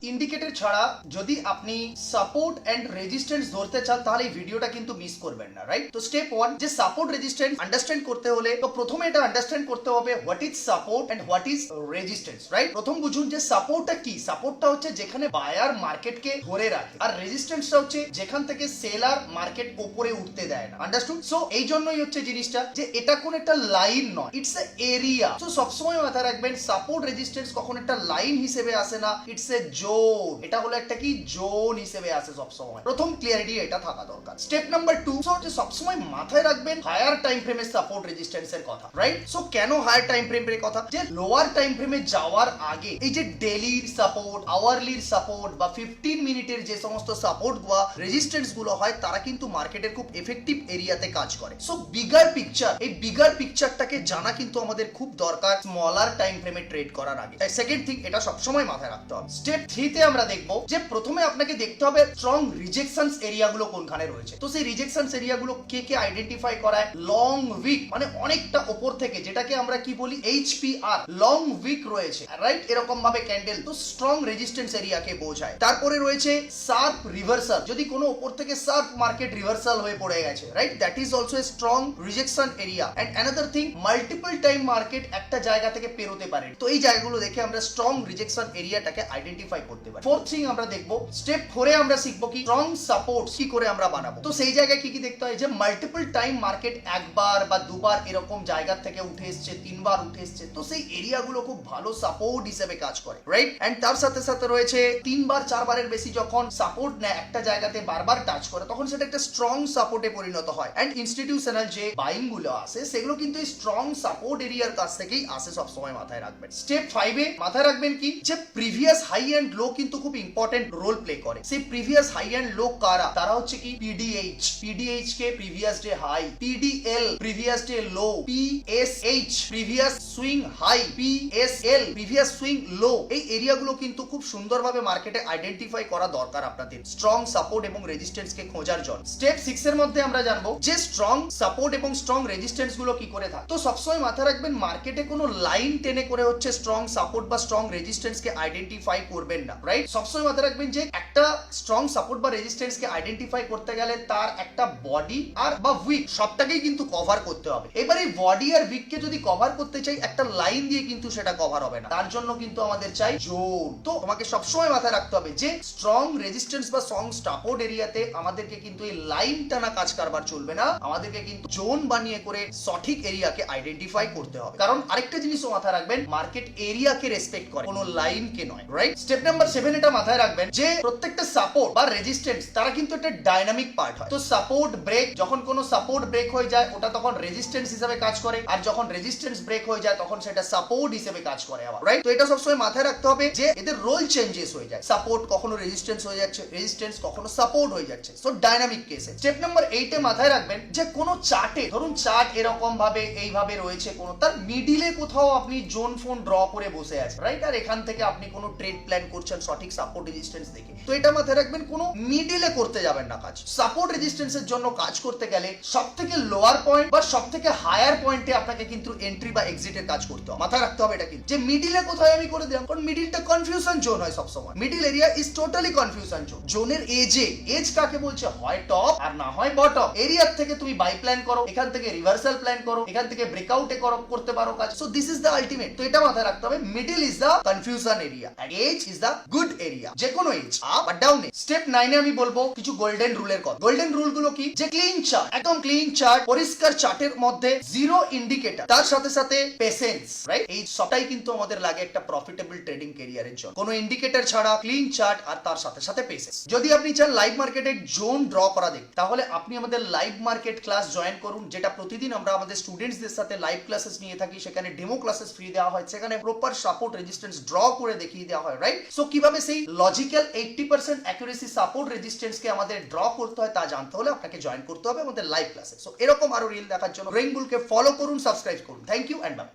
Indicator ছাড়া যদি আপনি সাপোর্ট এন্ড রেজিস্ট্যান্স ধরতে চান তাহলে এই ভিডিওটা কিন্তু মিস করবেন না, রাইট? তো স্টেপ 1, যে সাপোর্ট রেজিস্ট্যান্স আন্ডারস্ট্যান্ড করতে হলে তো প্রথমে এটা আন্ডারস্ট্যান্ড করতে হবে what is support and what is resistance, right? প্রথম বুঝুন যে সাপোর্টটা কি। সাপোর্টটা হচ্ছে যেখানে বায়ার মার্কেটকে ধরে রাখে, আর রেজিস্ট্যান্সটা হচ্ছে যেখান থেকে সেলার মার্কেট উপরে উঠতে দেয় না। আন্ডারস্টুড? সো এই জন্যই হচ্ছে জিনিসটা যে এটা কোন একটা লাইন নয়, ইটস এ এরিয়া। সো সবসময় মাথায় রাখবেন সাপোর্ট রেজিস্ট্যান্স কখন একটা লাইন হিসেবে আসে না, ইটস এ জোন। এটা হলো একটা কি জোন হিসেবে আসে সবসময়। প্রথম ক্লিয়ারিটি এটা থাকা দরকার। স্টেপ নাম্বার 2, সো যে সবসময় মাথায় রাখবেন হায়ার টাইম ফ্রেমে সাপোর্ট রেজিস্ট্যান্স এর কথা, রাইট? সো কেন হায়ার টাইম ফ্রেমের কথা? যে লোয়ার টাইম ফ্রেমে যাওয়ার আগে এই যে ডেইলির সাপোর্ট, আওয়ারলির সাপোর্ট বা 15 মিনিটের যে সমস্ত সাপোর্ট বা রেজিস্ট্যান্স গুলো হয় তারা কিন্তু মার্কেটের খুব এফেক্টিভ এরিয়াতে কাজ করে। সো বিগার পিকচার, এই বিগার পিকচারটাকে জানা কিন্তু আমাদের খুব দরকার স্মলার টাইম ফ্রেমে ট্রেড করার আগে। সেকেন্ড থিং, এটা সবসময় মাথায় রাখতে হবে। স্টেপ 3 তে আমরা দেখবো যে প্রথমে আপনাকে দেখতে হবে স্ট্রং রিজেকশনস এরিয়াগুলো কোনখানে রয়েছে। তো সেই রিজেকশনস এরিয়াগুলো কে কে আইডেন্টিফাই করায়? লং উইক, মানে অনেকটা উপর থেকে, যেটাকে আমরা কি বলি এইচপিআর, লং উইক রয়েছে, রাইট? এরকম ভাবে ক্যান্ডেল, তো স্ট্রং রেজিস্ট্যান্স এরিয়াকে বোঝায়। তারপরে রয়েছে শার্প রিভার্সাল, যদি কোনো উপর থেকে শার্প মার্কেট রিভার্সাল হয়ে পড়ে গেছে, right? That is also a strong rejection area. And another thing, multiple time market একটা জায়গা থেকে পেরোতে পারে। তো এই জায়গাগুলো দেখে আমরা স্ট্রং রিজেকশন এরিয়াটাকে আইডেন্টিফাই করতে পারি। ফোর্থ থিং আমরা দেখবো, স্টেপ 4 এ আমরা শিখবো কি স্ট্রং সাপোর্ট কি করে আমরা বানাবো। তো সেই জায়গায় কি কি দেখতে হয়? যে মাল্টিপল টাইম মার্কেট একবার বা দুবার এরকম জায়গা থেকে উঠে এসছে, 3 বার উঠে এসছে, তো সেই এরিয়াগুলো খুব ভালো সাপোর্ট হিসেবে কাজ করে, রাইট? এন্ড তার সাথে সাথে রয়েছে 3 বার 4 বারের বেশি যখন সাপোর্ট নেয় একটা জায়গাতে বারবার টাচ করে, তখন সেটা একটা স্ট্রং সাপোর্টে পরিণত হয়। এন্ড ইনস্টিটিউশনাল যে বাইং গুলো আসে সেগুলো কিন্তু এই স্ট্রং সাপোর্ট এরিয়ার কাছ থেকেই আসে, সবসময় মাথায় রাখবেন। স্টেপ 5 এ মাথায় রাখবেন কি যে প্রিভিয়াস হাই এন্ড লো কিন্তু খুব ইম্পর্টেন্ট রোল প্লে করে। সেই প্রিভিয়াস হাই এন্ড লো কারা? তারা হচ্ছে কি পিডিএইচ, পিডিএইচ কে previous day high, PDL previous day low, PSH previous swing high, PSL previous swing low. এই এরিয়াগুলো কিন্তু খুব সুন্দরভাবে মার্কেটে আইডেন্টিফাই করা দরকার আপনাদের স্ট্রং সাপোর্ট এবং রেজিস্ট্যান্স কে খোঁজার জন্য। স্টেপ 6 এর মধ্যে আমরা জানবো যে স্ট্রং সাপোর্ট এবং স্ট্রং রেজিস্ট্যান্স গুলো কি করে থাকে। তো সবসময় মাথায় রাখবেন মার্কেটে কোনো লাইন টেনে করে হচ্ছে স্ট্রং সাপোর্ট বা স্ট্রং রেজিস্ট্যান্স কে আইডেন্টিফাই করবেন না, রাইট? সবসময় মাথায় রাখবেন যে একটা স্ট্রং সাপোর্ট বা রেজিস্ট্যান্স কে আইডেন্টিফাই করতে গেলে তার একটা বডি আর বা উইক সবটাকেই কিন্তু কভার করতে হবে। এবার এই বডি আর উইক কে যদি কভার করতে চাই একটা লাইন দিয়ে কিন্তু সেটা কভার হবে না, তার জন্য কিন্তু আমাদের চাই জোন। তো তোমাকে সবসময় মাথায় রাখতে হবে যে স্ট্রং রেজিস্ট্যান্স বা স্ট্রং সাপোর্ট এরিয়াতে আমাদেরকে কিন্তু এই লাইন টানা কাজ কারবার চলবে না, আমাদেরকে কিন্তু জোন বানিয়ে করে সঠিক এরিয়াকে আইডেন্টিফাই করতে হবে। কারণ আরেকটা জিনিসও মাথায় রাখবেন, মার্কেট এরিয়াকে রেসপেক্ট করে, কোনো লাইনকে নয়, রাইট? স্টেপ নাম্বার 7 এটা মাথায় রাখবেন যে প্রত্যেকটা সাপোর্ট বা রেজিস্ট্যান্স তারা কিন্তু একটা ডাইনামিক পার্ট হয়। তো সাপোর্ট ব্রেক, যখন কোনো সাপোর্ট ব্রেক হয়ে যায় ওটা তখন রেজিস্ট্যান্স হিসেবে কাজ করে, আর যখন রেজিস্ট্যান্স ব্রেক হয়ে যায় তখন সেটা সাপোর্ট হিসেবে কাজ করে আবার, রাইট? তো এটা সবসময় মাথায় রাখতে হবে যে এদের রোল চেঞ্জেস হয়ে যায়, সাপোর্ট কখনো রেজিস্ট্যান্স হয়ে যাচ্ছে, রেজিস্ট্যান্স কখনো সাপোর্ট হয়ে যাচ্ছে। সো ডাইনামিক কেসে স্টেপ নাম্বার 8 এ মাথায় রাখবেন যে কোনো চার্টে, ধরুন চার্ট এরকম ভাবে এইভাবে রয়েছে, কোনো তার মিডিলে কোথাও আপনি জোন ফোন ড্র করে বসে আছেন, রাইট? আর এখান থেকে আপনি কোনো ট্রেড প্ল্যান করছেন সঠিক সাপোর্ট রেজিস্ট্যান্স দেখে। তো এটা মাথায় রাখবেন কোনো মিডিলে করতে যাবেন না কাজ। সাপোর্ট রেজিস্ট্যান্সের জন্য কাজ করতে গেলে সবথেকে লোয়ার পয়েন্ট বা সবথেকে হায়ার পয়েন্টে আপনাকে কিন্তু এন্ট্রি বা এক্সিটের কাজ করতে হবে। মাথায় রাখতে হবে এটা কিন্তু যে মিডিলে কোথায় আমি করে দিলাম, কারণ মিডিলটা কনফিউশন জোন হয় সবসময়। Middle area is totally confusion zone. জোনের এজ কাকে বলছে? হয় টপ আর না হয় বটম। এরিয়ার থেকে তুমি বাই প্ল্যান করো, এখান থেকে রিভার্সাল প্ল্যান করো, এখান থেকে ব্রেকআউটে করতে পারো কাজ। So this is the ultimate. তো এটা মাথায় রাখতে হবে, middle is the confusion area and edge is the good area. যে কোনো edge, up or down edge. Step 9 এ আমি বলবো কিছু গোল্ডেন রুলের কথা। গোল্ডেন রুল গুলো কি? যে ক্লিন চার্ট, একদম ক্লিন চার্ট, পরিষ্কার চার্টের মধ্যে জিরো ইন্ডিকেটর, তার সাথে সাথে পেশেন্স, রাইট? এই সবটাই কিন্তু আমাদের লাগে একটা প্রফিটেবল ট্রেডিং ক্যারিয়ারের জন্য। কোনো ইন্ডিকেটর ছাড়া ক্লিন চার্ট আর তার সাথে সাথে পেশেন্স। যদি আপনি চান লাইভ মার্কেটের জোন ড্র করা দেখতে, তাহলে আপনি আমাদের লাইভ মার্কেট ক্লাস জয়েন করুন, যেটা প্রতিদিন আমরা আমাদের স্টুডেন্টসদের সাথে লাইভ ক্লাসেস নিয়ে থাকি। সেখানে ডেমো ক্লাসেস ফ্রি দেওয়া হয়, সেখানে প্রপার সাপোর্ট রেজিস্ট্যান্স ড্র করে দেখিয়ে দেওয়া হয়, রাইট? সো কিভাবে সেই লজিক্যাল 80% অ্যাকুরেসি সাপোর্ট রেজিস্ট্যান্স কে আমাদের ড্র করতে হয় তা জানতে হলে আপনাকে জয়েন করতে হবে আমাদের লাইভ ক্লাসে। সো এরকম আরো রিল দেখার জন্য রেইনবুলকে ফলো করুন, সাবস্ক্রাইব করুন। Thank you and by.